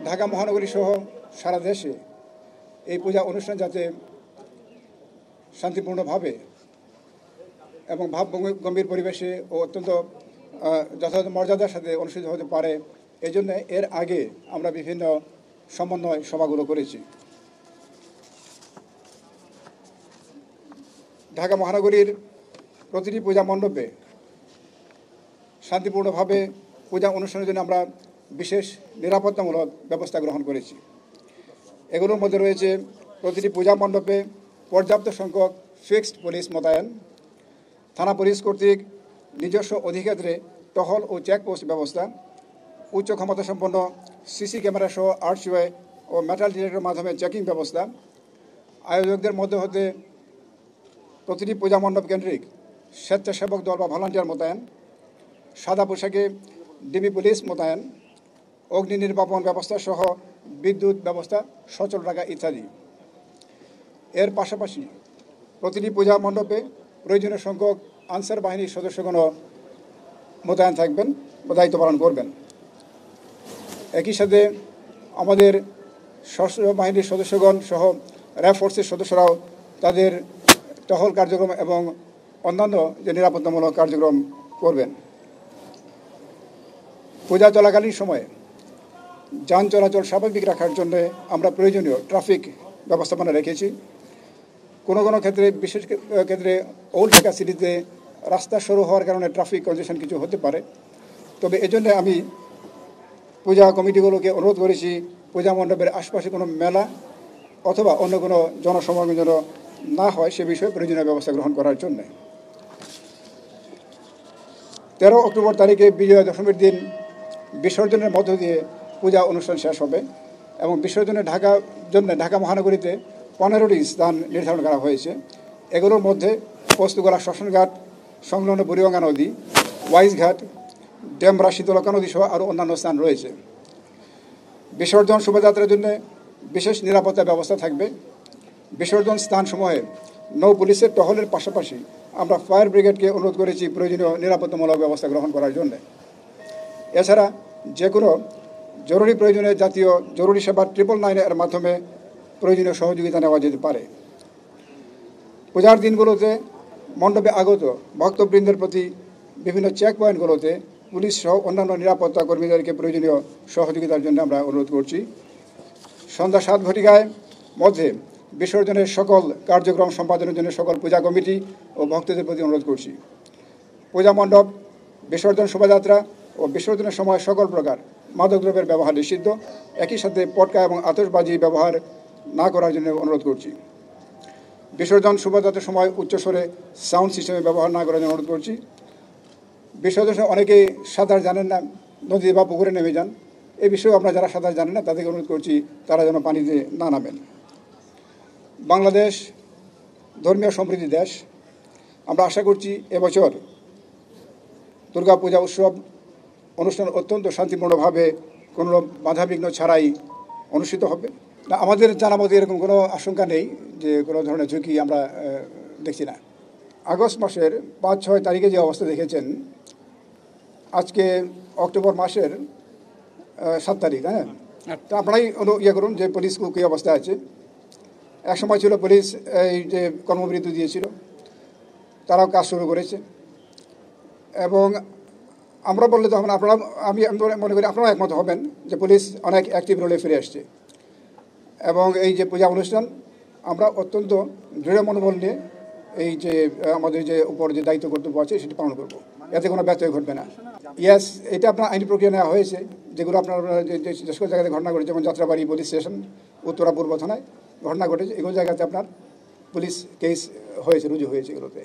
ঢাকা মহানগরী সহ সারা দেশে এই পূজা অনুষ্ঠান যাতে শান্তিপূর্ণভাবে এবং ভাবগম্ভীর পরিবেশে ও অত্যন্ত যথাযথ মর্যাদার সাথে অনুষ্ঠিত হতে পারে এই জন্য এর আগে আমরা বিভিন্ন সমন্বয় সভাগুলো করেছি। ঢাকা মহানগরীর প্রতিটি পূজা মণ্ডপে শান্তিপূর্ণভাবে পূজা অনুষ্ঠানের জন্য আমরা বিশেষ নিরাপত্তামূলক ব্যবস্থা গ্রহণ করেছি। এগুলোর মধ্যে রয়েছে প্রতিটি পূজা মণ্ডপে পর্যাপ্ত সংখ্যক ফিক্সড পুলিশ মোতায়েন, থানা পুলিশ কর্তৃক নিজস্ব অধিক্ষেত্রে টহল ও চেকপোস্ট ব্যবস্থা, উচ্চ ক্ষমতাসম্পন্ন সিসি ক্যামেরা সহ আর্চওয়ে ও মেটাল ডিটেক্টরের মাধ্যমে চেকিং ব্যবস্থা, আয়োজকদের মধ্যে হতে প্রতিটি পূজা মণ্ডপ কেন্দ্রিক স্বেচ্ছাসেবক দল বা ভলান্টিয়ার মোতায়েন, সাদা পোশাকে ডিবি পুলিশ মোতায়েন, অগ্নি নির্বাপন ব্যবস্থা সহ বিদ্যুৎ ব্যবস্থা সচল রাখা ইত্যাদি। এর পাশাপাশি প্রতিটি পূজা মণ্ডপে প্রয়োজনীয় সংখ্যক আনসার বাহিনীর সদস্যগণও মোতায়েন থাকবেন বা দায়িত্ব পালন করবেন। একই সাথে আমাদের সশস্ত্র বাহিনীর সদস্যগণ সহ র্যাব ফোর্সের সদস্যরাও তাদের টহল কার্যক্রম এবং অন্যান্য যে নিরাপত্তামূলক কার্যক্রম করবেন। পূজা চলাকালীন সময়ে যান চলাচল স্বাভাবিক রাখার জন্য আমরা প্রয়োজনীয় ট্রাফিক ব্যবস্থাপনা রেখেছি। কোনো কোনো ক্ষেত্রে বিশেষ ক্ষেত্রে ওল্ড ঢাকা সিটিতে রাস্তা সরু হওয়ার কারণে ট্রাফিক কনজেশন কিছু হতে পারে, তবে এজন্য আমি পূজা কমিটিগুলোকে অনুরোধ করেছি পূজা মণ্ডপের আশপাশে কোনো মেলা অথবা অন্য কোনো জনসমাগম যেন না হয় সে বিষয়ে প্রয়োজনীয় ব্যবস্থা গ্রহণ করার জন্য। 13 অক্টোবর তারিখে বিজয়া দশমীর দিন বিসর্জনের মধ্য দিয়ে পূজা অনুষ্ঠান শেষ হবে এবং বিসর্জনের ঢাকা মহানগরীতে 15টি স্থান নির্ধারণ করা হয়েছে। এগুলোর মধ্যে পোস্তগোলা শ্মশানঘাট সংলগ্ন বুড়িগঙ্গা নদী, ওয়াইজঘাট, ডেমরা শীতলক্ষা নদী সহ আরও অন্যান্য স্থান রয়েছে। বিসর্জন শোভাযাত্রার জন্য বিশেষ নিরাপত্তা ব্যবস্থা থাকবে। বিসর্জন স্থানসমূহে নৌ পুলিশের টহলের পাশাপাশি আমরা ফায়ার ব্রিগেডকে অনুরোধ করেছি প্রয়োজনীয় নিরাপত্তামূলক ব্যবস্থা গ্রহণ করার জন্য। এছাড়া যে কোনো জরুরি প্রয়োজনে জাতীয় জরুরি সেবা 999 এর মাধ্যমে প্রয়োজনীয় সহযোগিতা নেওয়া যেতে পারে। পূজার দিনগুলোতে মণ্ডপে আগত ভক্তবৃন্দের প্রতি বিভিন্ন চেক পয়েন্টগুলোতে পুলিশ সহ অন্যান্য নিরাপত্তা কর্মীদেরকে প্রয়োজনীয় সহযোগিতার জন্য আমরা অনুরোধ করছি। সন্ধ্যা 7 ঘটিকায় মধ্যে বিসর্জনের সকল কার্যক্রম সম্পাদনের জন্য সকল পূজা কমিটি ও ভক্তদের প্রতি অনুরোধ করছি। পূজা মণ্ডপ, বিসর্জন শোভাযাত্রা ও বিসর্জনের সময় সকল প্রকার মাদকদ্রব্যের ব্যবহার নিষিদ্ধ। একই সাথে পটকা এবং আতশবাজি ব্যবহার না করার জন্য অনুরোধ করছি। বিসর্জন শোভাযাত্রার সময় উচ্চস্বরে সাউন্ড সিস্টেমের ব্যবহার না করার জন্য অনুরোধ করছি। বিসর্জনের অনেকেই সাঁতার জানেন না, নদী বা পুকুরে নেমে যান। এই বিষয়েও আমরা যারা সাঁতার জানেন না তাদেরকে অনুরোধ করছি তারা যেন পানিতে না নামেন। বাংলাদেশ ধর্মীয় সম্প্রীতির দেশ। আমরা আশা করছি এবছর দুর্গাপূজা উৎসব অনুষ্ঠান অত্যন্ত শান্তিপূর্ণভাবে কোনো বাধাবিঘ্ন ছাড়াই অনুষ্ঠিত হবে। না, আমাদের জানা মতো এরকম কোনো আশঙ্কা নেই যে কোনো ধরনের ঝুঁকি আমরা দেখছি না। আগস্ট মাসের 5-6 তারিখে যে অবস্থা দেখেছেন, আজকে অক্টোবর মাসের 7 তারিখ, হ্যাঁ, তো আপনারাই করুন যে পুলিশ কী অবস্থা আছে। এক সময় ছিল পুলিশ এই যে কর্মবিরতি দিয়েছিল, তারাও কাজ শুরু করেছে এবং আমরা বললে তখন আমি মনে করি আপনারাও একমত হবেন যে পুলিশ অনেক অ্যাক্টিভ রোলে ফিরে আসছে এবং এই যে পূজা অনুষ্ঠান আমরা অত্যন্ত দৃঢ় মনোবল নিয়ে এই যে আমাদের যে উপর যে দায়িত্ব কর্তব্য আছে সেটি পালন করব, এতে কোনো ব্যত্যয় ঘটবে না। ইয়েস, এটা আপনার আইনি প্রক্রিয়া নেওয়া হয়েছে, যেগুলো আপনার যে সকল জায়গাতে ঘটনা ঘটেছে, যেমন যাত্রাবাড়ি পুলিশ স্টেশন, উত্তরা পূর্ব থানায় ঘটনা ঘটেছে, এগুলো জায়গাতে আপনার পুলিশ কেস হয়েছে, রুজু হয়েছে এগুলোতে,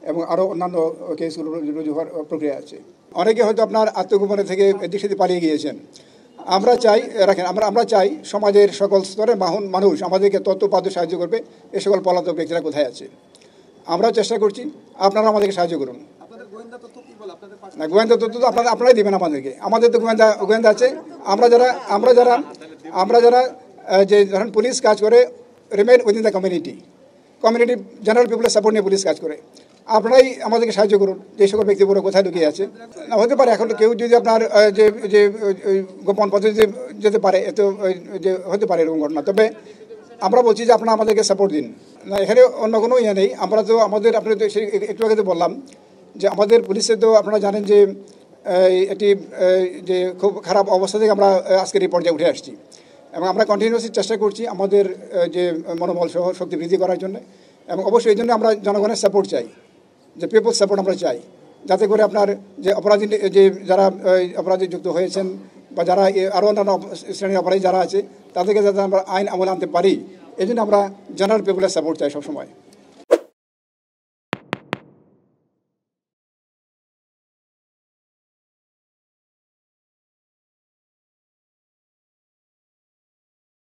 এবং আরও অন্যান্য কেসগুলো রুজু হওয়ার প্রক্রিয়া আছে। অনেকে হয়তো আপনার আত্মগোপনে থেকে এদিক সেদিক পালিয়ে গিয়েছেন। আমরা চাই সমাজের সকল স্তরের মানুষ আমাদেরকে তথ্যপাত্র সাহায্য করবে এ সকল পলাতক ব্যক্তিরা কোথায় আছে। আমরাও চেষ্টা করছি, আপনারা আমাদেরকে সাহায্য করুন। না, গোয়েন্দা তথ্য তো আপনারাই দেবেন আমাদেরকে। আমাদের তো গোয়েন্দা আছে। আমরা যারা যে ধরেন পুলিশ কাজ করে remain within the community general পিপলের সাপোর্ট নিয়ে পুলিশ কাজ করে। আপনারাই আমাদেরকে সাহায্য করুন যে সকল ব্যক্তি পুরো কোথায় লুকিয়ে আছে। হতে পারে এখন কেউ যদি আপনার যে যে গোপন পদ্ধতিতে যেতে পারে এত যে হতে পারে এরকম ঘটনা, তবে আমরা বলছি যে আপনারা আমাদেরকে সাপোর্ট দিন। না, এখানে অন্য কোনো ইয়ে নেই। আমরা তো আমাদের আপনি তো একটু আগে তো বললাম যে আমাদের পুলিশের তো আপনারা জানেন যে এটি যে খুব খারাপ অবস্থা থেকে আমরা আজকের এই পর্যায়ে উঠে আসছি, এবং আমরা কন্টিনিউয়াসলি চেষ্টা করছি আমাদের যে মনোবল সহ শক্তি বৃদ্ধি করার জন্য, এবং অবশ্যই এই জন্য আমরা জনগণের সাপোর্ট চাই, যে পিপল সাপোর্ট আমরা চাই, যাতে করে আপনার যে অপরাধী যে যারা অপরাধী যুক্ত হয়েছেন বা যারা আরও অন্যান্য শ্রেণীর অপরাধী যারা আছে তাদেরকে যাতে আমরা আইন আমলে আনতে পারি, এই জন্য আমরা জেনারেল পিপলের সাপোর্ট চাই সবসময়।